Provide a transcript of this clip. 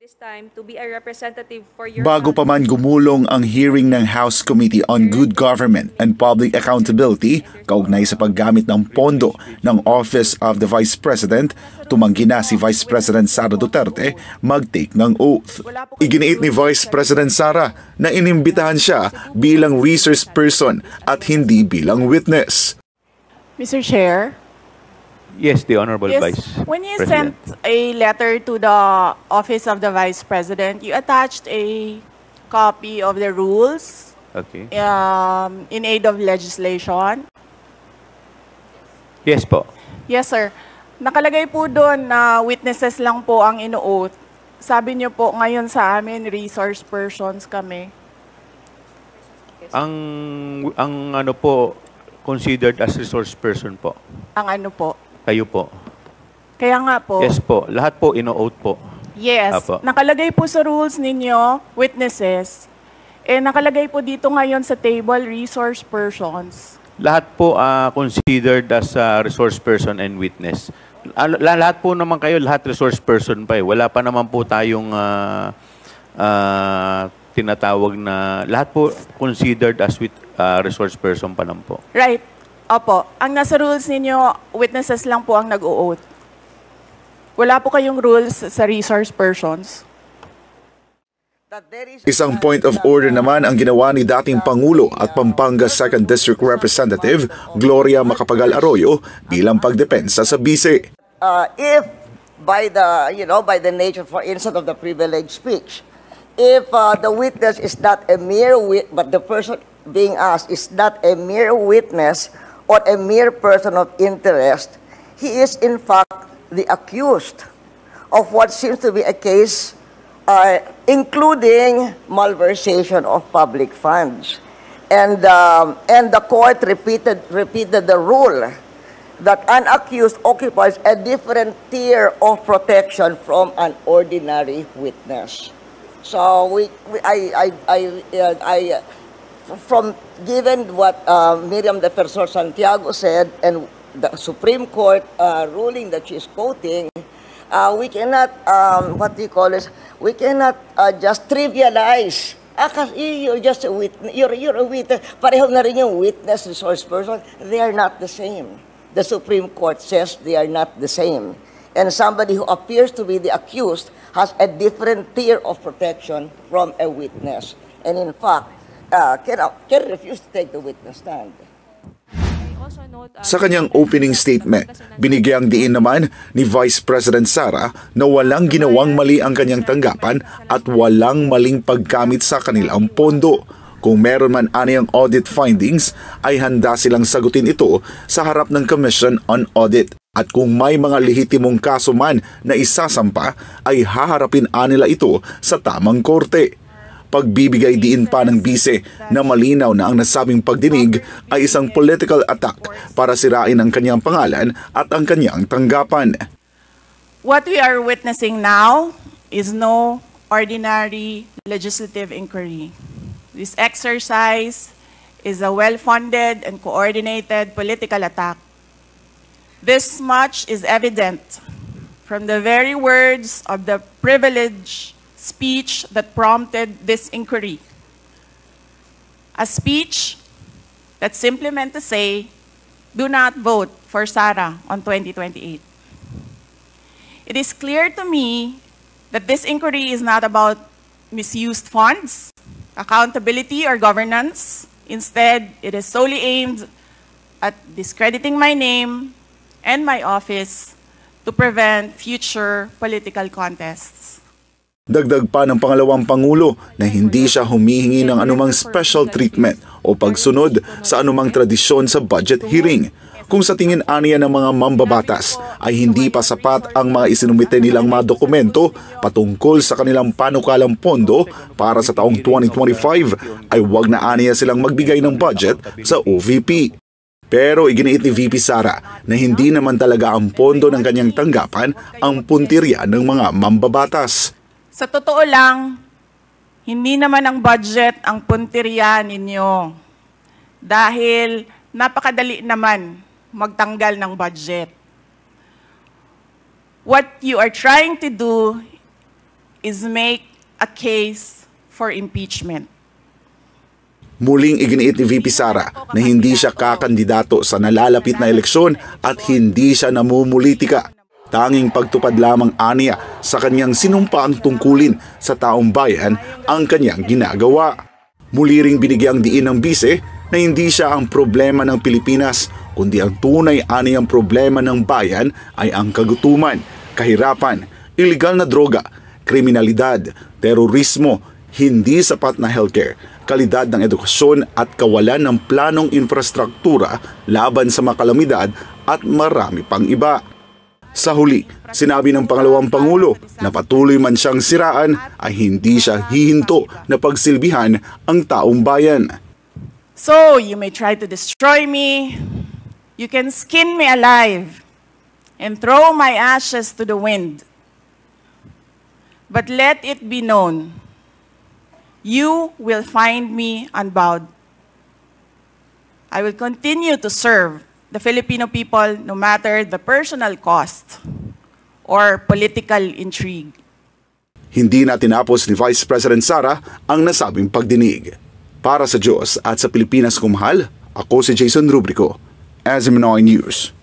This time to be a representative for your Bago pa man gumulong ang hearing ng House Committee on Good Government and Public Accountability kaugnay sa paggamit ng pondo ng Office of the Vice President, tumanggi na si Vice President Sara Duterte mag-take ng oath. Iginiit ni Vice President Sara na inimbitahan siya bilang resource person at hindi bilang witness. Mr. Chair? Yes, the Honorable Yes, Vice when you President. sent a letter to the Office of the Vice President, you attached a copy of the rules Okay. in aid of legislation. Yes po. Yes, sir. Nakalagay po doon na witnesses lang po ang ino-oath. Sabi niyo po ngayon sa amin, resource persons kami. Ang ano po, considered as resource person po. Ang ano po. Kayo po. Kaya nga po. Yes po. Lahat po ino-oath po. Yes. Apo. Nakalagay po sa rules ninyo, witnesses. Nakalagay po dito ngayon sa table, resource persons. Lahat po considered as resource person and witness. Lahat po naman kayo, lahat resource person pa eh. Wala pa naman po tayong tinatawag na, lahat po considered as resource person pa lang po. Right. Opo. Ang nasa rules ninyo, witnesses lang po ang nag-o-oath. Wala po kayong rules sa resource persons. Isang point of order naman ang ginawa ni dating Pangulo at Pampanga 2nd District Representative Gloria Macapagal Arroyo bilang pagdepensa sa bise. If by the nature, for instance, of the privileged speech, if the witness is not a mere but the person being asked is not a mere witness or a mere person of interest, he is in fact the accused of what seems to be a case including malversation of public funds. And the court repeated the rule that an accused occupies a different tier of protection from an ordinary witness. So from given what Miriam Defensor Santiago said and the Supreme Court ruling that she's quoting, we cannot we cannot just trivialize. Kasi you're just a witness. You're a witness. Pareho na rin yung witness, resource person. They are not the same. The Supreme Court says they are not the same. And somebody who appears to be the accused has a different tier of protection from a witness. And in fact, can refuse to take the witness stand. Sa kanyang opening statement, binigyang diin naman ni Vice President Sara na walang ginawang mali ang kanyang tanggapan at walang maling paggamit sa kanilang pondo. Kung meron man aniyang audit findings, ay handa silang sagutin ito sa harap ng Commission on Audit. At kung may mga lehitimong kaso man na isasampa, ay haharapin nila ito sa tamang korte. Pagbibigay diin pa ng bise na malinaw na ang nasabing pagdinig ay isang political attack para sirain ang kanyang pangalan at ang kanyang tanggapan. What we are witnessing now is no ordinary legislative inquiry. This exercise is a well-funded and coordinated political attack. This much is evident from the very words of the privileged speech that prompted this inquiry. A speech that simply meant to say, do not vote for Sara on 2028. It is clear to me that this inquiry is not about misused funds, accountability, or governance. Instead, it is solely aimed at discrediting my name and my office to prevent future political contests. Dagdag pa ng pangalawang Pangulo na hindi siya humihingi ng anumang special treatment o pagsunod sa anumang tradisyon sa budget hearing. Kung sa tingin aniya ng mga mambabatas ay hindi pa sapat ang mga isinumite nilang mga dokumento patungkol sa kanilang panukalang pondo para sa taong 2025 ay wag na aniya silang magbigay ng budget sa OVP. Pero iginiit ni VP Sara na hindi naman talaga ang pondo ng kanyang tanggapan ang puntirya ng mga mambabatas. Sa totoo lang, hindi naman ang budget ang puntirya ninyo. Dahil napakadali naman magtanggal ng budget. What you are trying to do is make a case for impeachment. Muling iginiit ni VP Sara na hindi siya kakandidato sa nalalapit na eleksyon at hindi siya namumulitika. Tanging pagtupad lamang aniya sa kanyang sinumpaang tungkulin sa taong bayan ang kanyang ginagawa. Muli ring binigyang diin ng bise na hindi siya ang problema ng Pilipinas, kundi ang tunay aniyang problema ng bayan ay ang kagutuman, kahirapan, iligal na droga, kriminalidad, terorismo, hindi sapat na healthcare, kalidad ng edukasyon at kawalan ng planong infrastruktura laban sa mga kalamidad at marami pang iba. Sa huli, sinabi ng pangalawang Pangulo na patuloy man siyang siraan ay hindi siya hihinto na pagsilbihan ang taong bayan. So, you may try to destroy me, you can skin me alive, and throw my ashes to the wind. But let it be known, you will find me unbowed. I will continue to serve the Filipino people no matter the personal cost or political intrigue. Hindi na tinapos ni Vice President Sara ang nasabing pagdinig. Para sa Diyos at sa Pilipinas kumahal, ako si Jason Rubrico, SMNI News.